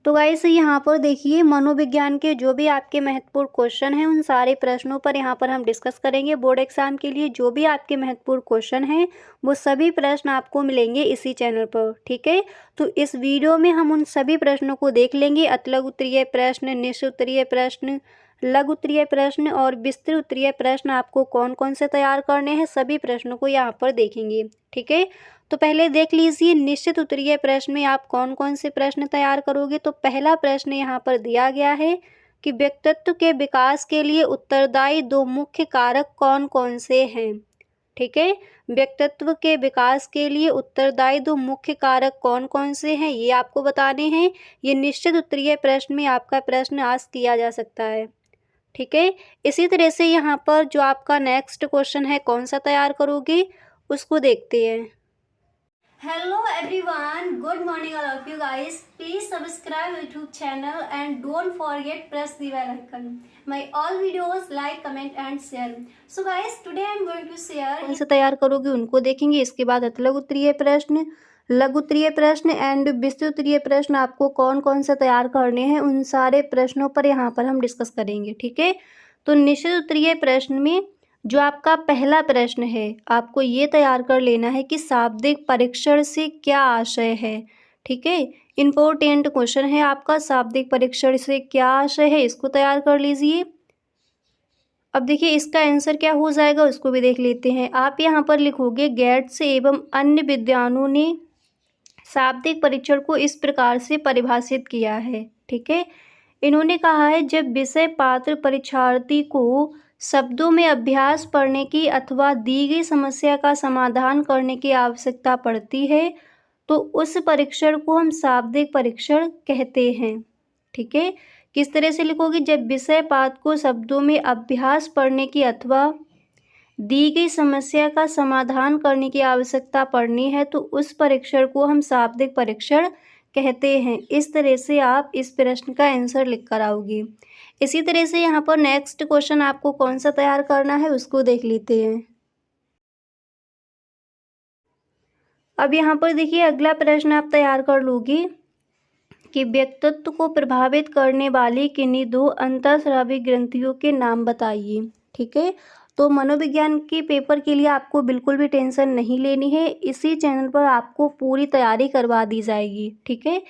तो गाइस यहाँ पर देखिए मनोविज्ञान के जो भी आपके महत्वपूर्ण क्वेश्चन हैं उन सारे प्रश्नों पर यहाँ पर हम डिस्कस करेंगे। बोर्ड एग्जाम के लिए जो भी आपके महत्वपूर्ण क्वेश्चन हैं वो सभी प्रश्न आपको मिलेंगे इसी चैनल पर, ठीक है। तो इस वीडियो में हम उन सभी प्रश्नों को देख लेंगे। अतलग उत्तरीय प्रश्न, निश्चित उत्तरीय प्रश्न, लघु उत्तरीय प्रश्न और विस्तृत उत्तरीय प्रश्न आपको कौन कौन से तैयार करने हैं, सभी प्रश्नों को यहाँ पर देखेंगे, ठीक है। तो पहले देख लीजिए निश्चित उत्तरीय प्रश्न में आप कौन कौन से प्रश्न तैयार करोगे। तो पहला प्रश्न यहाँ पर दिया गया है कि व्यक्तित्व के विकास के लिए उत्तरदायी दो मुख्य कारक कौन कौन से हैं, ठीक है। व्यक्तित्व के विकास के लिए उत्तरदायी दो मुख्य कारक कौन कौन से हैं ये आपको बताने हैं। ये निश्चित उत्तरीय प्रश्न में आपका प्रश्न आस्क किया जा सकता है, ठीक है। इसी तरह से यहाँ पर जो आपका नेक्स्ट क्वेश्चन है कौन सा तैयार करोगे उसको देखते हैं। Hello everyone, good morning all of you guys. Please subscribe YouTube channel and don't forget press the bell icon. My all videos like, comment and share. So guys, today I am going to share कौन से तैयार करोगे उनको देखेंगे। इसके बाद अतलग उत्तरीय प्रश्न, लघु उत्तरीय प्रश्न एंड विस्तृत उत्तरीय प्रश्न आपको कौन कौन से तैयार करने हैं उन सारे प्रश्नों पर यहाँ पर हम डिस्कस करेंगे, ठीक है। तो निश्चित उत्तरीय प्रश्न में जो आपका पहला प्रश्न है आपको ये तैयार कर लेना है कि शाब्दिक परीक्षण से क्या आशय है, ठीक है। इम्पोर्टेंट क्वेश्चन है आपका, शाब्दिक परीक्षण से क्या आशय है, इसको तैयार कर लीजिए। अब देखिए इसका आंसर क्या हो जाएगा उसको भी देख लेते हैं। आप यहाँ पर लिखोगे गेट्स एवं अन्य विद्वानों ने शाब्दिक परीक्षण को इस प्रकार से परिभाषित किया है, ठीक है। इन्होंने कहा है जब विषय पात्र परीक्षार्थी को शब्दों में अभ्यास पढ़ने की अथवा दी गई समस्या का समाधान करने की आवश्यकता पड़ती है तो उस परीक्षण को हम शाब्दिक परीक्षण कहते हैं, ठीक है। किस तरह से लिखोगे, जब विषय पात्र को शब्दों में अभ्यास पढ़ने की अथवा दी गई समस्या का समाधान करने की आवश्यकता पड़नी है तो उस परीक्षण को हम शाब्दिक परीक्षण कहते हैं। इस तरह से आप इस प्रश्न का आंसर लिख कर आओगे। इसी तरह से यहाँ पर नेक्स्ट क्वेश्चन आपको कौन सा तैयार करना है उसको देख लेते हैं। अब यहाँ पर देखिए अगला प्रश्न आप तैयार कर लोगे कि व्यक्तित्व को प्रभावित करने वाली किन्हीं दो अंतःस्रावी ग्रंथियों के नाम बताइए, ठीक है। तो मनोविज्ञान के पेपर के लिए आपको बिल्कुल भी टेंशन नहीं लेनी है, इसी चैनल पर आपको पूरी तैयारी करवा दी जाएगी, ठीक है।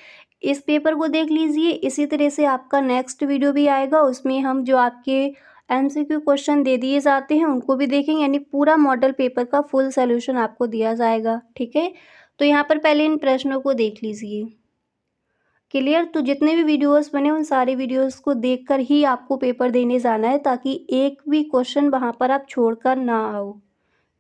इस पेपर को देख लीजिए। इसी तरह से आपका नेक्स्ट वीडियो भी आएगा, उसमें हम जो आपके MCQ क्वेश्चन दे दिए जाते हैं उनको भी देखेंगे, यानी पूरा मॉडल पेपर का फुल सोल्यूशन आपको दिया जाएगा, ठीक है। तो यहाँ पर पहले इन प्रश्नों को देख लीजिए, क्लियर। तो जितने भी वीडियोस बने उन सारे वीडियोस को देखकर ही आपको पेपर देने जाना है ताकि एक भी क्वेश्चन वहाँ पर आप छोड़कर ना आओ,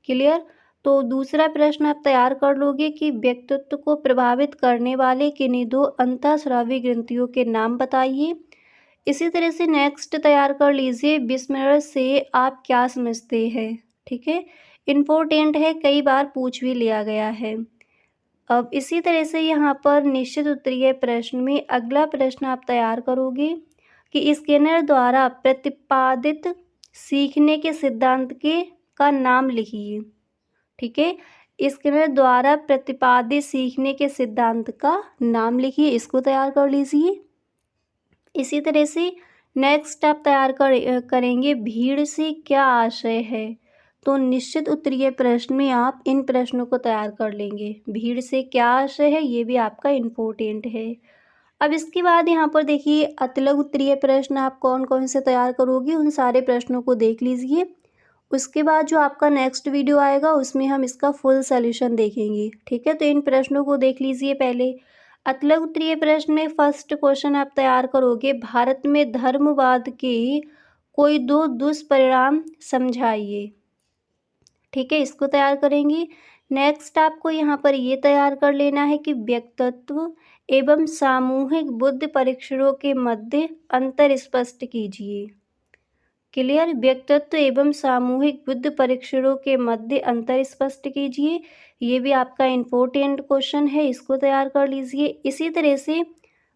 क्लियर। तो दूसरा प्रश्न आप तैयार कर लोगे कि व्यक्तित्व को प्रभावित करने वाले किन्हीं दो अंतःस्रावी ग्रंथियों के नाम बताइए। इसी तरह से नेक्स्ट तैयार कर लीजिए विस्मरण से आप क्या समझते हैं, ठीक है। इम्पोर्टेंट है, कई बार पूछ भी लिया गया है। अब इसी तरह से यहाँ पर निश्चित उत्तरीय प्रश्न में अगला प्रश्न आप तैयार करोगे कि स्किनर द्वारा प्रतिपादित सीखने के सिद्धांत के का नाम लिखिए, ठीक है। स्किनर द्वारा प्रतिपादित सीखने के सिद्धांत का नाम लिखिए, इसको तैयार कर लीजिए। इसी तरह से नेक्स्ट आप तैयार करेंगे भीड़ से क्या आशय है। तो निश्चित उत्तरीय प्रश्न में आप इन प्रश्नों को तैयार कर लेंगे। भीड़ से क्या आशय है ये भी आपका इम्पोर्टेंट है। अब इसके बाद यहाँ पर देखिए अतलग उत्तरीय प्रश्न आप कौन कौन से तैयार करोगे उन सारे प्रश्नों को देख लीजिए। उसके बाद जो आपका नेक्स्ट वीडियो आएगा उसमें हम इसका फुल सॉल्यूशन देखेंगे, ठीक है। तो इन प्रश्नों को देख लीजिए। पहले अतलग उत्तरीय प्रश्न में फर्स्ट क्वेश्चन आप तैयार करोगे भारत में धर्मवाद के कोई दो दुष्परिणाम समझाइए, ठीक है, इसको तैयार करेंगे। नेक्स्ट आपको यहाँ पर ये तैयार कर लेना है कि व्यक्तित्व एवं सामूहिक बुद्धि परीक्षणों के मध्य अंतर स्पष्ट कीजिए, क्लियर। व्यक्तित्व एवं सामूहिक बुद्धि परीक्षणों के मध्य अंतर स्पष्ट कीजिए, ये भी आपका इम्पोर्टेंट क्वेश्चन है, इसको तैयार कर लीजिए। इसी तरह से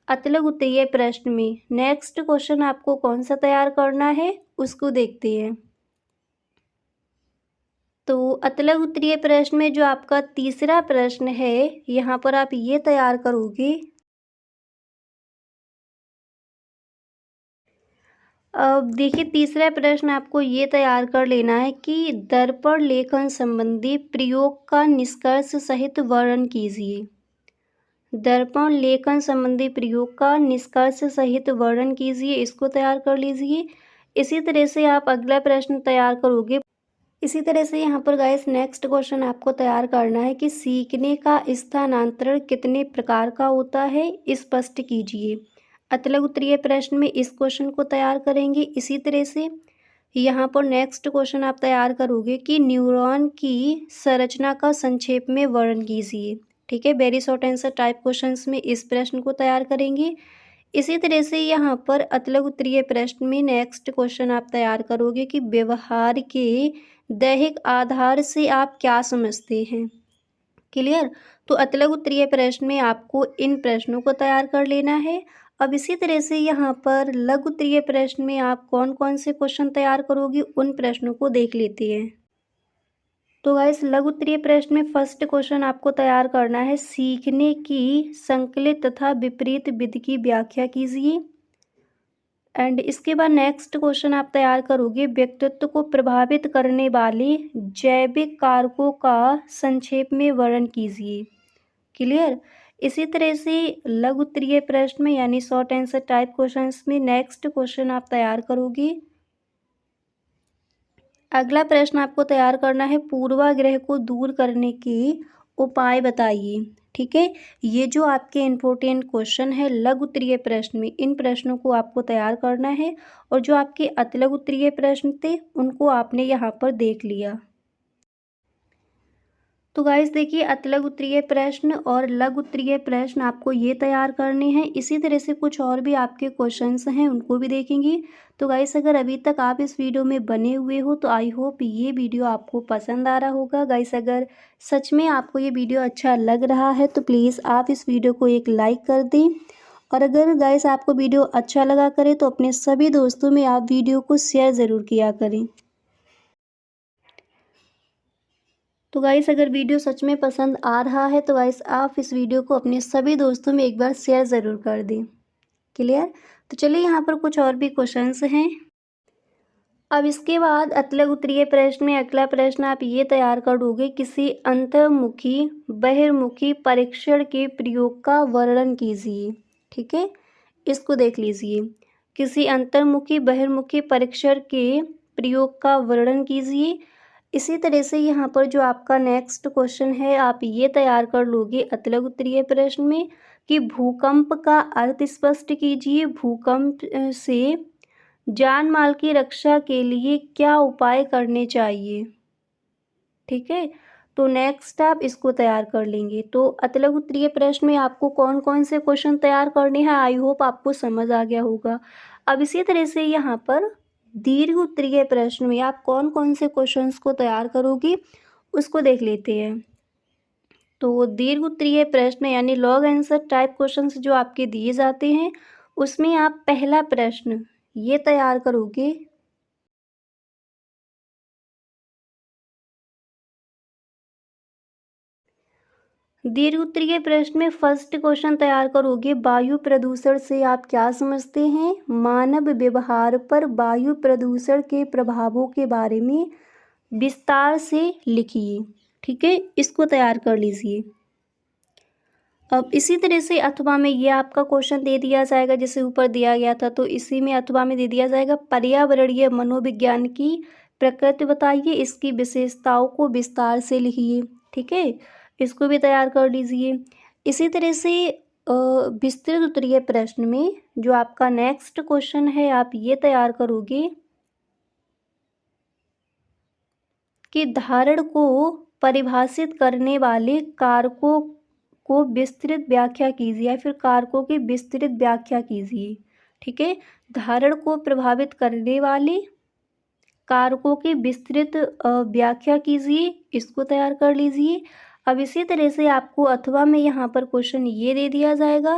अतलग उत्तरीय प्रश्न में नेक्स्ट क्वेश्चन आपको कौन सा तैयार करना है उसको देखते हैं। तो अतलग उत्तरीय प्रश्न में जो आपका तीसरा प्रश्न है यहाँ पर आप ये तैयार करोगे अब देखिए तीसरा प्रश्न आपको ये तैयार कर लेना है कि दर्पण लेखन संबंधी प्रयोग का निष्कर्ष सहित वर्णन कीजिए। दर्पण लेखन संबंधी प्रयोग का निष्कर्ष सहित वर्णन कीजिए, इसको तैयार कर लीजिए। इसी तरह से आप अगला प्रश्न तैयार करोगे। इसी तरह से यहाँ पर गाइस नेक्स्ट क्वेश्चन आपको तैयार करना है कि सीखने का स्थानांतरण कितने प्रकार का होता है, स्पष्ट कीजिए। अतलग उत्तरीय प्रश्न में इस क्वेश्चन को तैयार करेंगे। इसी तरह से यहाँ पर नेक्स्ट क्वेश्चन आप तैयार करोगे कि न्यूरॉन की संरचना का संक्षेप में वर्णन कीजिए। ठीक है, very short answer type questions में इस प्रश्न को तैयार करेंगे। इसी तरह से यहाँ पर अतलग उत्तरीय प्रश्न में नेक्स्ट क्वेश्चन आप तैयार करोगे कि व्यवहार के दैहिक आधार से आप क्या समझते हैं। क्लियर। तो अतलग उत्तरीय प्रश्न में आपको इन प्रश्नों को तैयार कर लेना है। अब इसी तरह से यहाँ पर लघु उत्तरीय प्रश्न में आप कौन कौन से क्वेश्चन तैयार करोगी, उन प्रश्नों को देख लेते हैं। तो गाइस लघु उत्तरीय प्रश्न में फर्स्ट क्वेश्चन आपको तैयार करना है, सीखने की संकलित तथा विपरीत विधि की व्याख्या कीजिए। एंड इसके बाद नेक्स्ट क्वेश्चन आप तैयार करोगे, व्यक्तित्व को प्रभावित करने वाले जैविक कारकों का संक्षेप में वर्णन कीजिए। क्लियर। इसी तरह से लघु उत्तरीय प्रश्न में यानी शॉर्ट आंसर टाइप क्वेश्चंस में नेक्स्ट क्वेश्चन आप तैयार करोगे। अगला प्रश्न आपको तैयार करना है, पूर्वाग्रह को दूर करने के उपाय बताइए। ठीक है, ये जो आपके इम्पोर्टेंट क्वेश्चन है लघु उत्तरीय प्रश्न में, इन प्रश्नों को आपको तैयार करना है। और जो आपके अतिलघु उत्तरीय प्रश्न थे उनको आपने यहाँ पर देख लिया। तो गाइस देखिए अतिलघु उत्तरीय प्रश्न और लघु उत्तरीय प्रश्न आपको ये तैयार करने हैं। इसी तरह से कुछ और भी आपके क्वेश्चंस हैं उनको भी देखेंगे। तो गाइस अगर अभी तक आप इस वीडियो में बने हुए हो तो आई होप ये वीडियो आपको पसंद आ रहा होगा। गाइस अगर सच में आपको ये वीडियो अच्छा लग रहा है तो प्लीज़ आप इस वीडियो को एक लाइक कर दें। और अगर गाइस आपको वीडियो अच्छा लगा करे तो अपने सभी दोस्तों में आप वीडियो को शेयर ज़रूर किया करें। तो गाइस अगर वीडियो सच में पसंद आ रहा है तो गाइस आप इस वीडियो को अपने सभी दोस्तों में एक बार शेयर ज़रूर कर दें। क्लियर। तो चलिए यहाँ पर कुछ और भी क्वेश्चंस हैं। अब इसके बाद अतलग उत्तरीय प्रश्न में अगला प्रश्न आप ये तैयार करोगे, किसी अंतर्मुखी बहिर्मुखी परीक्षण के प्रयोग का वर्णन कीजिए। ठीक है, इसको देख लीजिए, किसी अंतर्मुखी बहिर्मुखी परीक्षण के प्रयोग का वर्णन कीजिए। इसी तरह से यहाँ पर जो आपका नेक्स्ट क्वेश्चन है आप ये तैयार कर लोगे अतलग उत्तरीय प्रश्न में कि भूकंप का अर्थ स्पष्ट कीजिए। भूकंप से जान माल की रक्षा के लिए क्या उपाय करने चाहिए। ठीक है, तो नेक्स्ट आप इसको तैयार कर लेंगे। तो अतलग उत्तरीय प्रश्न में आपको कौन कौन से क्वेश्चन तैयार करने हैं आई होप आपको समझ आ गया होगा। अब इसी तरह से यहाँ पर दीर्घ उत्तरीय प्रश्न में आप कौन कौन से क्वेश्चंस को तैयार करोगे उसको देख लेते हैं। तो दीर्घ उत्तरीय प्रश्न यानी लॉन्ग आंसर टाइप क्वेश्चंस जो आपके दिए जाते हैं उसमें आप पहला प्रश्न ये तैयार करोगे, दीर्घ उत्तरीय प्रश्न में फर्स्ट क्वेश्चन तैयार करोगे, वायु प्रदूषण से आप क्या समझते हैं। मानव व्यवहार पर वायु प्रदूषण के प्रभावों के बारे में विस्तार से लिखिए। ठीक है, इसको तैयार कर लीजिए। अब इसी तरह से अथवा में ये आपका क्वेश्चन दे दिया जाएगा जैसे ऊपर दिया गया था, तो इसी में अथवा में दे दिया जाएगा, पर्यावरणीय मनोविज्ञान की प्रकृति बताइए, इसकी विशेषताओं को विस्तार से लिखिए। ठीक है, इसको भी तैयार कर लीजिए। इसी तरह से विस्तृत उत्तरीय प्रश्न में जो आपका नेक्स्ट क्वेश्चन है आप ये तैयार करोगे कि धारण को परिभाषित करने वाले कारकों को विस्तृत व्याख्या कीजिए या फिर कारकों की विस्तृत व्याख्या कीजिए। ठीक है, धारण को प्रभावित करने वाले कारकों की विस्तृत व्याख्या कीजिए, इसको तैयार कर लीजिए। अब इसी तरह से आपको अथवा में यहाँ पर क्वेश्चन ये दे दिया जाएगा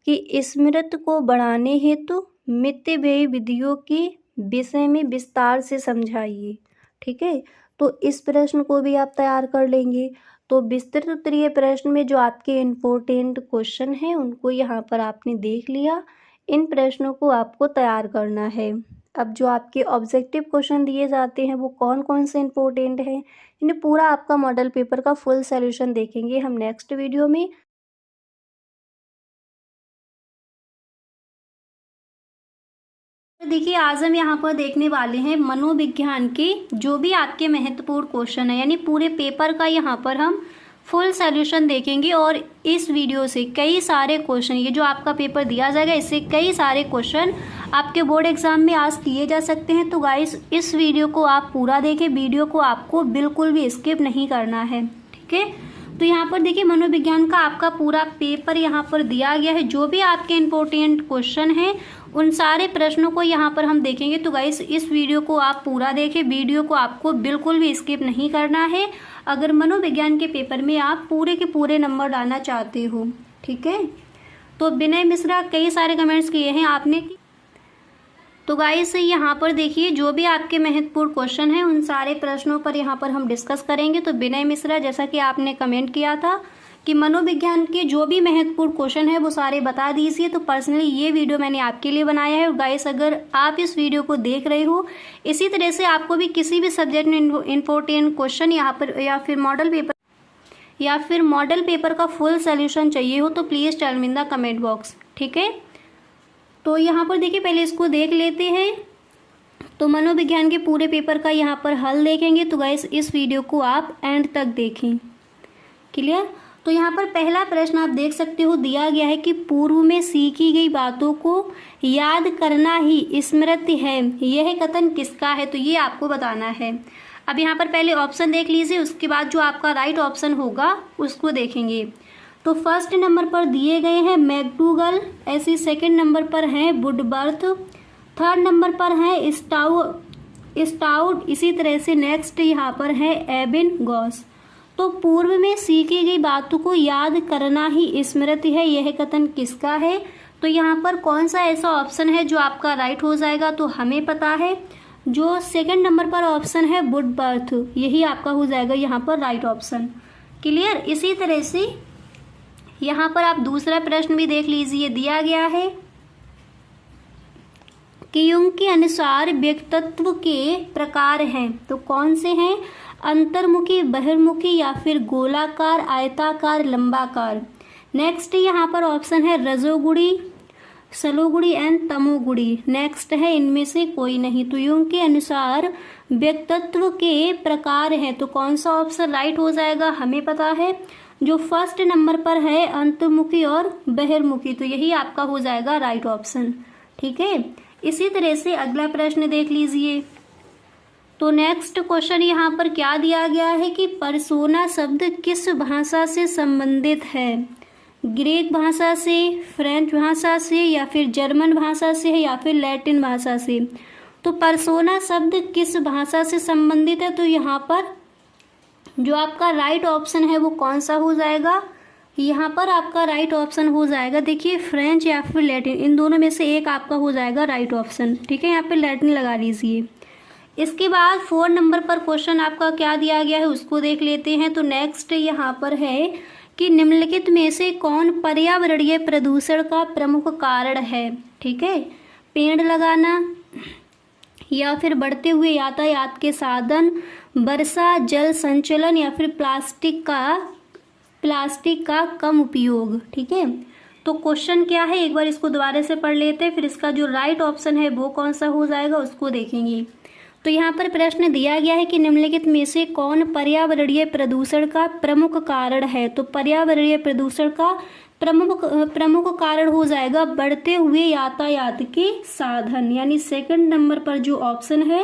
कि स्मृति को बढ़ाने हेतु मितव्ययी विधियों के विषय में विस्तार से समझाइए। ठीक है, तो इस प्रश्न को भी आप तैयार कर लेंगे। तो विस्तृत उत्तरीय प्रश्न में जो आपके इम्पोर्टेंट क्वेश्चन हैं उनको यहाँ पर आपने देख लिया। इन प्रश्नों को आपको तैयार करना है। अब जो आपके ऑब्जेक्टिव क्वेश्चन दिए जाते हैं वो कौन कौन से इम्पोर्टेंट हैं, इन्हें पूरा आपका मॉडल पेपर का फुल सॉल्यूशन देखेंगे हम नेक्स्ट वीडियो में। देखिए आज हम यहाँ पर देखने वाले हैं मनोविज्ञान के जो भी आपके महत्वपूर्ण क्वेश्चन है, यानी पूरे पेपर का यहाँ पर हम फुल सॉल्यूशन देखेंगे। और इस वीडियो से कई सारे क्वेश्चन, ये जो आपका पेपर दिया जाएगा इससे कई सारे क्वेश्चन आपके बोर्ड एग्जाम में आज किए जा सकते हैं। तो गाइस इस वीडियो को आप पूरा देखें, वीडियो को आपको बिल्कुल भी स्किप नहीं करना है, ठीक है। तो यहाँ पर देखिए मनोविज्ञान का आपका पूरा पेपर यहाँ पर दिया गया है, जो भी आपके इम्पोर्टेंट क्वेश्चन हैं उन सारे प्रश्नों को यहाँ पर हम देखेंगे। तो गाइस इस वीडियो को आप पूरा देखें, वीडियो को आपको बिल्कुल भी स्किप नहीं करना है अगर मनोविज्ञान के पेपर में आप पूरे के पूरे नंबर डालना चाहते हो, ठीक है। तो विनय मिश्रा कई सारे कमेंट्स किए हैं आपने। तो गाइस यहाँ पर देखिए जो भी आपके महत्वपूर्ण क्वेश्चन हैं उन सारे प्रश्नों पर यहाँ पर हम डिस्कस करेंगे। तो विनय मिश्रा जैसा कि आपने कमेंट किया था कि मनोविज्ञान के जो भी महत्वपूर्ण क्वेश्चन है वो सारे बता दीजिए, तो पर्सनली ये वीडियो मैंने आपके लिए बनाया है। और गाइस अगर आप इस वीडियो को देख रहे हो इसी तरह से आपको भी किसी भी सब्जेक्ट में इम्पोर्टेंट क्वेश्चन यहाँ पर या फिर मॉडल पेपर का फुल सोल्यूशन चाहिए हो तो please tell me in the comment box, ठीक है। तो यहाँ पर देखिए पहले इसको देख लेते हैं। तो मनोविज्ञान के पूरे पेपर का यहाँ पर हल देखेंगे। तो गाइस इस वीडियो को आप एंड तक देखें, क्लियर। तो यहाँ पर पहला प्रश्न आप देख सकते हो दिया गया है कि पूर्व में सीखी गई बातों को याद करना ही स्मृति है, यह कथन किसका है। तो ये आपको बताना है। अब यहाँ पर पहले ऑप्शन देख लीजिए, उसके बाद जो आपका राइट ऑप्शन होगा उसको देखेंगे। तो फर्स्ट नंबर पर दिए गए हैं मैकडूगल, ऐसी सेकंड नंबर पर है वुडबर्थ, थर्ड नंबर पर है स्टाउड, इसी तरह से नेक्स्ट यहाँ पर है एबिंगॉस। तो पूर्व में सीखी गई बातों को याद करना ही स्मृति है, यह कथन किसका है। तो यहाँ पर कौन सा ऐसा ऑप्शन है जो आपका राइट हो जाएगा। तो हमें पता है जो सेकंड नंबर पर ऑप्शन है वुडबर्थ, यही आपका हो जाएगा यहाँ पर राइट ऑप्शन, क्लियर। इसी तरह से यहाँ पर आप दूसरा प्रश्न भी देख लीजिए, दिया गया है कि युंग के अनुसार व्यक्तित्व के प्रकार हैं, तो कौन से हैं, अंतर्मुखी, बहिर्मुखी या फिर गोलाकार, आयताकार, लंबाकार। नेक्स्ट यहाँ पर ऑप्शन है रजोगुणी, सलोगुणी एंड तमोगुणी। नेक्स्ट है इनमें से कोई नहीं। तो युंग के अनुसार व्यक्तित्व के प्रकार हैं, तो कौन सा ऑप्शन राइट हो जाएगा, हमें पता है जो फर्स्ट नंबर पर है अंतर्मुखी और बहिर्मुखी, तो यही आपका हो जाएगा राइट ऑप्शन, ठीक है। इसी तरह से अगला प्रश्न देख लीजिए। तो नेक्स्ट क्वेश्चन यहाँ पर क्या दिया गया है कि पर्सोना शब्द किस भाषा से संबंधित है, ग्रीक भाषा से, फ्रेंच भाषा से या फिर जर्मन भाषा से है या फिर लैटिन भाषा से। तो पर्सोना शब्द किस भाषा से संबंधित है, तो यहाँ पर जो आपका राइट ऑप्शन है वो कौन सा हो जाएगा, यहाँ पर आपका राइट ऑप्शन हो जाएगा देखिए फ्रेंच या फिर लैटिन, इन दोनों में से एक आपका हो जाएगा राइट ऑप्शन, ठीक है। यहाँ पे लैटिन लगा लीजिए। इसके बाद 4 नंबर पर क्वेश्चन आपका क्या दिया गया है उसको देख लेते हैं। तो नेक्स्ट यहाँ पर है कि निम्नलिखित में से कौन पर्यावरणीय प्रदूषण का प्रमुख कारण है, ठीक है। पेड़ लगाना या फिर बढ़ते हुए यातायात के साधन, वर्षा जल संचलन या फिर प्लास्टिक का कम उपयोग, ठीक है। तो क्वेश्चन क्या है एक बार इसको दोबारा से पढ़ लेते हैं, फिर इसका जो राइट ऑप्शन है वो कौन सा हो जाएगा उसको देखेंगे। तो यहाँ पर प्रश्न दिया गया है कि निम्नलिखित में से कौन पर्यावरणीय प्रदूषण का प्रमुख कारण है। तो पर्यावरणीय प्रदूषण का प्रमुख कारण हो जाएगा बढ़ते हुए यातायात के साधन, यानी सेकंड नंबर पर जो ऑप्शन है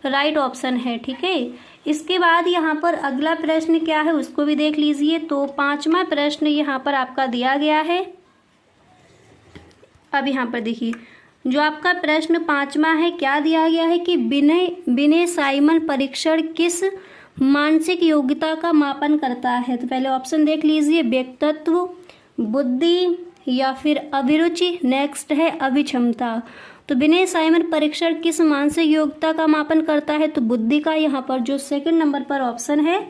राइट ऑप्शन है, ठीक है। इसके बाद यहाँ पर अगला प्रश्न क्या है उसको भी देख लीजिए। तो 5वां प्रश्न यहाँ पर आपका दिया गया है। अब यहाँ पर देखिए जो आपका प्रश्न 5वां है क्या दिया गया है कि विनय साइमन परीक्षण किस मानसिक योग्यता का मापन करता है। तो पहले ऑप्शन देख लीजिए, व्यक्तित्व, बुद्धि या फिर अभिरुचि, नेक्स्ट है अभिक्षमता। तो विनय साइमन परीक्षण किस मानसिक योग्यता का मापन करता है, तो बुद्धि का। यहाँ पर जो सेकंड नंबर पर ऑप्शन है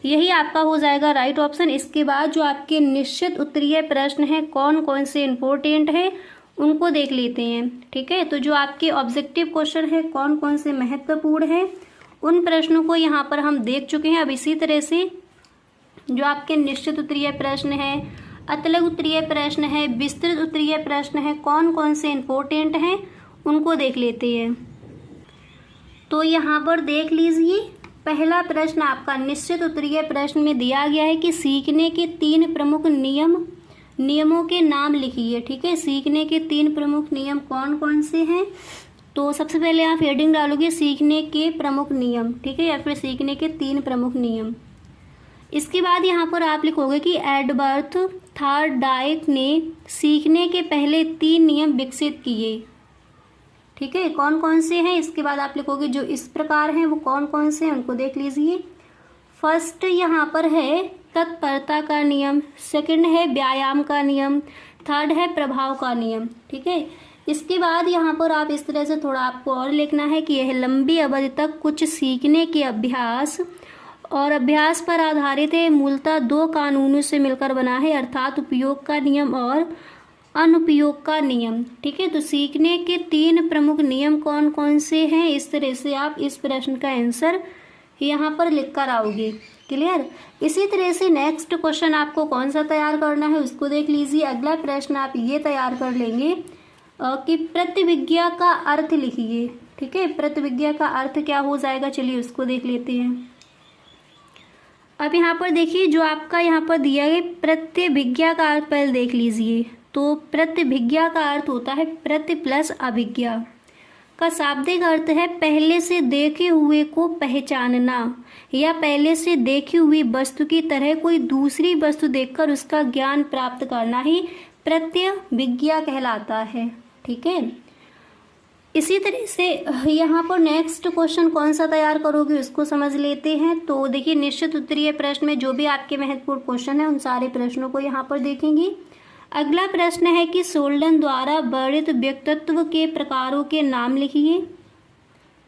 यही आपका हो जाएगा राइट ऑप्शन। इसके बाद जो आपके निश्चित उत्तरीय प्रश्न हैं कौन कौन से इम्पोर्टेंट है उनको देख लेते हैं। ठीक है, तो जो आपके ऑब्जेक्टिव क्वेश्चन है कौन कौन से महत्वपूर्ण है उन प्रश्नों को यहाँ पर हम देख चुके हैं। अब इसी तरह से जो आपके निश्चित उत्तरीय प्रश्न है, अतलग उत्तरीय प्रश्न है, विस्तृत उत्तरीय प्रश्न है, कौन कौन से इम्पोर्टेंट हैं उनको देख लेते हैं। तो यहाँ पर देख लीजिए, पहला प्रश्न आपका निश्चित उत्तरीय प्रश्न में दिया गया है कि सीखने के 3 प्रमुख नियमों के नाम लिखिए। ठीक है, सीखने के 3 प्रमुख नियम कौन कौन से हैं। तो सबसे पहले आप हेडिंग डालोगे सीखने के प्रमुख नियम, ठीक है, या फिर सीखने के 3 प्रमुख नियम। इसके बाद यहाँ पर आप लिखोगे कि एडवर्थ थॉर्नडाइक ने सीखने के पहले 3 नियम विकसित किए। ठीक है, कौन कौन से हैं, इसके बाद आप लिखोगे जो इस प्रकार हैं वो कौन कौन से हैं उनको देख लीजिए। फर्स्ट यहाँ पर है तत्परता का नियम, सेकंड है व्यायाम का नियम, थर्ड है प्रभाव का नियम। ठीक है, इसके बाद यहाँ पर आप इस तरह से थोड़ा आपको और लिखना है कि यह लंबी अवधि तक कुछ सीखने के अभ्यास और अभ्यास पर आधारित है, मूलतः 2 कानूनों से मिलकर बना है, अर्थात उपयोग का नियम और अनुपयोग का नियम। ठीक है, तो सीखने के 3 प्रमुख नियम कौन कौन से हैं, इस तरह से आप इस प्रश्न का आंसर यहाँ पर लिख कर आओगे। क्लियर। इसी तरह से नेक्स्ट क्वेश्चन आपको कौन सा तैयार करना है उसको देख लीजिए। अगला प्रश्न आप ये तैयार कर लेंगे कि प्रतिविज्ञा का अर्थ लिखिए। ठीक है, प्रतिविज्ञा का अर्थ क्या हो जाएगा, चलिए उसको देख लेते हैं। अब यहाँ पर देखिए जो आपका यहाँ पर दिया गया प्रतिविज्ञा का अर्थ पहले देख लीजिए। तो प्रतिविज्ञा का अर्थ होता है प्रति प्लस अभिज्ञा का शाब्दिक अर्थ है पहले से देखे हुए को पहचानना या पहले से देखी हुई वस्तु की तरह कोई दूसरी वस्तु देखकर उसका ज्ञान प्राप्त करना ही प्रतिविज्ञा कहलाता है। ठीक है, इसी तरह से यहाँ पर नेक्स्ट क्वेश्चन कौन सा तैयार करोगे उसको समझ लेते हैं। तो देखिए निश्चित उत्तरीय प्रश्न में जो भी आपके महत्वपूर्ण क्वेश्चन है उन सारे प्रश्नों को यहाँ पर देखेंगे। अगला प्रश्न है कि सोल्डन द्वारा वर्णित व्यक्तित्व के प्रकारों के नाम लिखिए।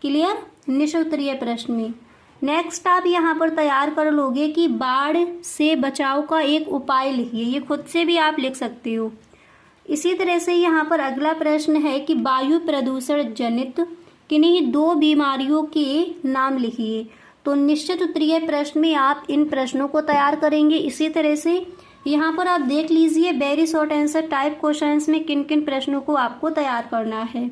क्लियर, निश्चित उत्तरीय प्रश्न में। नेक्स्ट आप यहाँ पर तैयार कर लोगे कि बाढ़ से बचाव का एक उपाय लिखिए, ये खुद से भी आप लिख सकते हो। इसी तरह से यहाँ पर अगला प्रश्न है कि वायु प्रदूषण जनित किन्हीं 2 बीमारियों के नाम लिखिए। तो निश्चित उत्तरीय प्रश्न में आप इन प्रश्नों को तैयार करेंगे। इसी तरह से यहाँ पर आप देख लीजिए very short answer type questions में किन किन प्रश्नों को आपको तैयार करना है।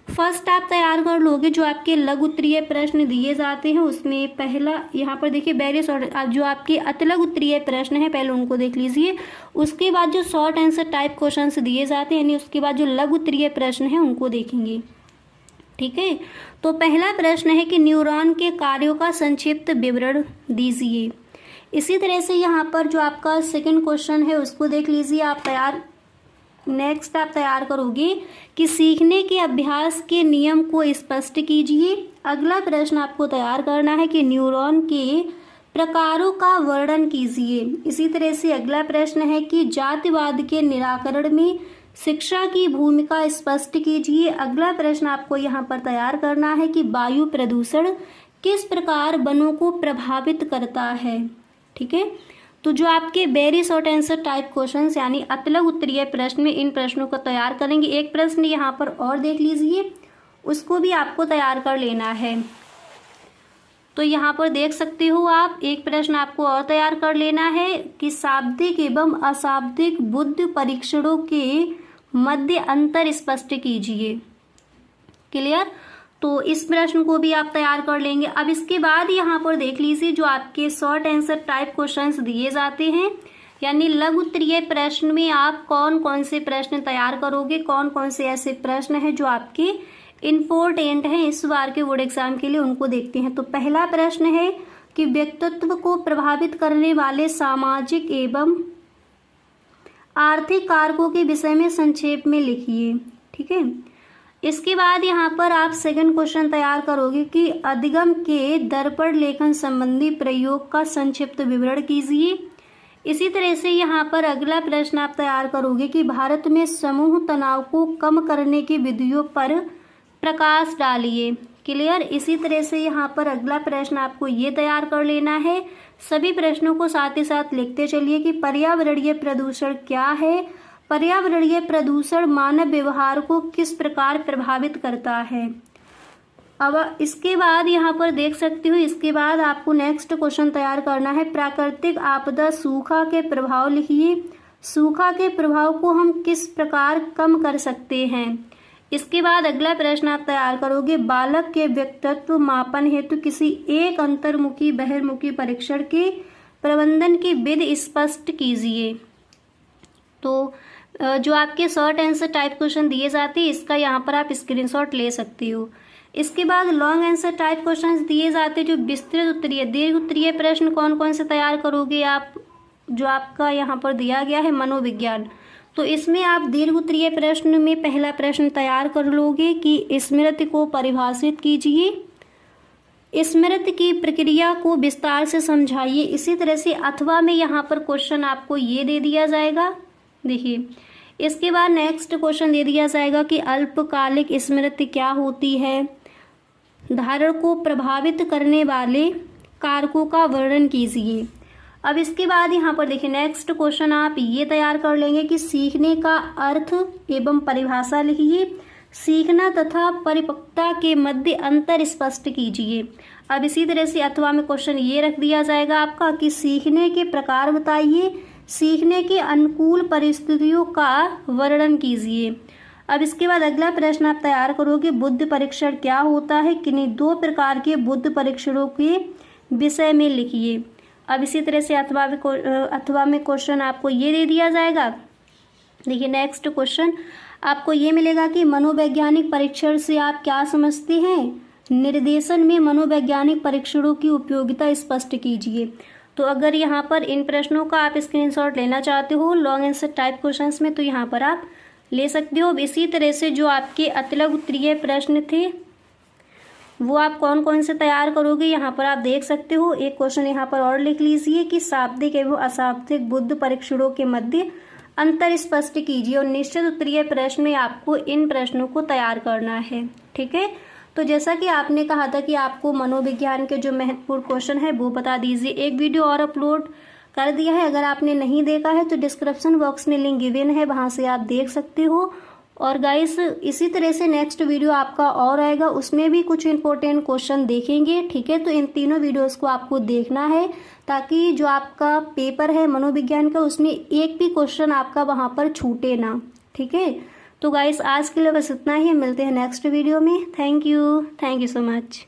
फर्स्ट आप तैयार कर लोगे जो आपके लघु उत्तरीय प्रश्न दिए जाते हैं उसमें पहला यहाँ पर देखिए वेरी शॉर्ट जो आपके अतलग उत्तरीय प्रश्न है पहले उनको देख लीजिए। उसके बाद जो शॉर्ट आंसर टाइप क्वेश्चंस दिए जाते हैं यानी उसके बाद जो लघु उत्तरीय प्रश्न है उनको देखेंगे। ठीक है, तो पहला प्रश्न है कि न्यूरॉन के कार्यों का संक्षिप्त विवरण दीजिए। इसी तरह से यहाँ पर जो आपका सेकंड क्वेश्चन है उसको देख लीजिए आप तैयार। नेक्स्ट आप तैयार करोगे कि सीखने के अभ्यास के नियम को स्पष्ट कीजिए। अगला प्रश्न आपको तैयार करना है कि न्यूरॉन के प्रकारों का वर्णन कीजिए। इसी तरह से अगला प्रश्न है कि जातिवाद के निराकरण में शिक्षा की भूमिका स्पष्ट कीजिए। अगला प्रश्न आपको यहाँ पर तैयार करना है कि वायु प्रदूषण किस प्रकार वनों को प्रभावित करता है। ठीक है, तो जो आपके very short answer type questions यानी अतलग उत्तरीय प्रश्न में इन प्रश्नों को तैयार करेंगे। एक प्रश्न यहाँ पर और देख लीजिए उसको भी आपको तैयार कर लेना है। तो यहाँ पर देख सकते हो आप एक प्रश्न आपको और तैयार कर लेना है कि शाब्दिक एवं अशाब्दिक बुद्धि परीक्षणों के मध्य अंतर स्पष्ट कीजिए। क्लियर, तो इस प्रश्न को भी आप तैयार कर लेंगे। अब इसके बाद यहाँ पर देख लीजिए जो आपके शॉर्ट आंसर टाइप क्वेश्चंस दिए जाते हैं यानी लघु उत्तरीय प्रश्न में आप कौन कौन से प्रश्न तैयार करोगे, कौन कौन से ऐसे प्रश्न हैं जो आपके इम्पोर्टेंट हैं इस बार के बोर्ड एग्जाम के लिए, उनको देखते हैं। तो पहला प्रश्न है कि व्यक्तित्व को प्रभावित करने वाले सामाजिक एवं आर्थिक कारकों के विषय में संक्षेप में लिखिए। ठीक है, इसके बाद यहाँ पर आप सेकंड क्वेश्चन तैयार करोगे कि अधिगम के दर्पण लेखन संबंधी प्रयोग का संक्षिप्त विवरण कीजिए। इसी तरह से यहाँ पर अगला प्रश्न आप तैयार करोगे कि भारत में समूह तनाव को कम करने की विधियों पर प्रकाश डालिए। क्लियर, इसी तरह से यहाँ पर अगला प्रश्न आपको ये तैयार कर लेना है। सभी प्रश्नों को साथ ही साथ लिखते चलिए कि पर्यावरणीय प्रदूषण क्या है, पर्यावरणीय प्रदूषण मानव व्यवहार को किस प्रकार प्रभावित करता है। अब इसके बाद यहाँ पर देख सकते हो, इसके बाद आपको नेक्स्ट क्वेश्चन तैयार करना है। प्राकृतिक आपदा सूखा के प्रभाव लिखिए। सूखा के प्रभाव को हम किस प्रकार कम कर सकते हैं। इसके बाद अगला प्रश्न आप तैयार करोगे, बालक के व्यक्तित्व मापन हेतु किसी एक अंतर्मुखी बहिर्मुखी परीक्षण के प्रबंधन की विधि स्पष्ट कीजिए। तो जो आपके शॉर्ट आंसर टाइप क्वेश्चन दिए जाते हैं, इसका यहाँ पर आप स्क्रीनशॉट ले सकते हो। इसके बाद लॉन्ग आंसर टाइप क्वेश्चंस दिए जाते हैं, जो विस्तृत उत्तरीय दीर्घ उत्तरीय प्रश्न कौन कौन से तैयार करोगे आप, जो आपका यहाँ पर दिया गया है मनोविज्ञान। तो इसमें आप दीर्घ उत्तरीय प्रश्न में पहला प्रश्न तैयार कर लोगे कि स्मृति को परिभाषित कीजिए, स्मृति की प्रक्रिया को विस्तार से समझाइए। इसी तरह से अथवा में यहाँ पर क्वेश्चन आपको ये दे दिया जाएगा। देखिए, इसके बाद नेक्स्ट क्वेश्चन दे दिया जाएगा कि अल्पकालिक स्मृति क्या होती है, धारण को प्रभावित करने वाले कारकों का वर्णन कीजिए। अब इसके बाद यहाँ पर देखिए नेक्स्ट क्वेश्चन आप ये तैयार कर लेंगे कि सीखने का अर्थ एवं परिभाषा लिखिए। सीखना तथा परिपक्वता के मध्य अंतर स्पष्ट कीजिए। अब इसी तरह से अथवा में क्वेश्चन ये रख दिया जाएगा आपका कि सीखने के प्रकार बताइए, सीखने के अनुकूल परिस्थितियों का वर्णन कीजिए। अब इसके बाद अगला प्रश्न आप तैयार करोगे, बुद्धि परीक्षण क्या होता है, किन्हीं दो प्रकार के बुद्धि परीक्षणों के विषय में लिखिए। अब इसी तरह से अथवा में क्वेश्चन आपको ये दे दिया जाएगा। देखिए नेक्स्ट क्वेश्चन आपको ये मिलेगा कि मनोवैज्ञानिक परीक्षण से आप क्या समझते हैं, निर्देशन में मनोवैज्ञानिक परीक्षणों की उपयोगिता स्पष्ट कीजिए। तो अगर यहाँ पर इन प्रश्नों का आप स्क्रीनशॉट लेना चाहते हो लॉन्ग आंसर टाइप क्वेश्चंस में, तो यहाँ पर आप ले सकते हो। इसी तरह से जो आपके अतिलघु उत्तरीय प्रश्न थे वो आप कौन कौन से तैयार करोगे, यहाँ पर आप देख सकते हो। एक क्वेश्चन यहाँ पर और लिख लीजिए कि शाब्दिक एवं अशाब्दिक बुद्धि परीक्षणों के मध्य अंतर स्पष्ट कीजिए। और निश्चित उत्तरीय प्रश्न में आपको इन प्रश्नों को तैयार करना है। ठीक है, तो जैसा कि आपने कहा था कि आपको मनोविज्ञान के जो महत्वपूर्ण क्वेश्चन है वो बता दीजिए। एक वीडियो और अपलोड कर दिया है, अगर आपने नहीं देखा है तो डिस्क्रिप्शन बॉक्स में लिंक गिवन है, वहां से आप देख सकते हो। और गाइस इसी तरह से नेक्स्ट वीडियो आपका और आएगा, उसमें भी कुछ इंपॉर्टेंट क्वेश्चन देखेंगे। ठीक है, तो इन तीनों वीडियोस को आपको देखना है ताकि जो आपका पेपर है मनोविज्ञान का उसमें एक भी क्वेश्चन आपका वहां पर छूटे ना। ठीक है, तो गाइस आज के लिए बस इतना ही, मिलते हैं नेक्स्ट वीडियो में। Thank you so much.